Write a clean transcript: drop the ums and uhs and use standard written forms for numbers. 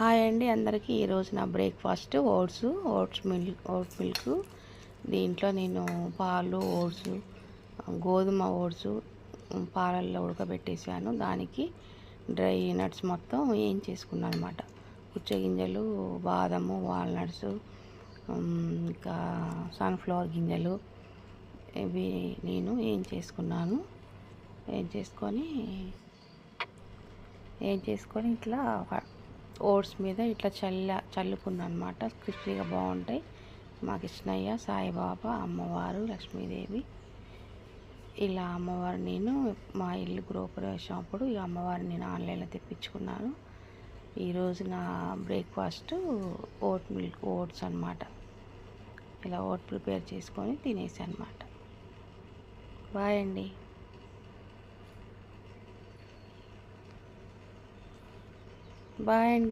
Hi అండి అందరికీ. ఈరోజు నా బ్రేక్ఫాస్ట్ ఓట్స్ మిల్క్. దీంట్లో నేను పాలు, ఓట్స్, గోధుమ ఓట్స్ పాలల్లో ఉడకబెట్టేసాను. దానికి డ్రై నట్స్ మొత్తం వేయించేసుకున్నాను అనమాట. పుచ్చగింజలు, బాదము, వాల్నట్స్, ఇంకా సన్ఫ్లవర్ గింజలు ఇవి నేను వేయించేసుకున్నాను. వేయించేసుకొని ఇట్లా ఓట్స్ మీద ఇట్లా చల్లుకున్నాను అనమాట. క్రిస్పీగా బాగుంటాయి. మా కృష్ణయ్య, సాయిబాబా, అమ్మవారు, లక్ష్మీదేవి, ఇలా అమ్మవారు నేను మా ఇల్లు గృహప్రవేశం అప్పుడు ఈ అమ్మవారిని నేను ఆన్లైన్లో తెప్పించుకున్నాను. ఈరోజు నా బ్రేక్ఫాస్ట్ ఓట్స్ అనమాట. ఇలా ఓట్ ప్రిపేర్ చేసుకొని తినేసాను అనమాట. బాయ్ అండి. బాయ్ అండి.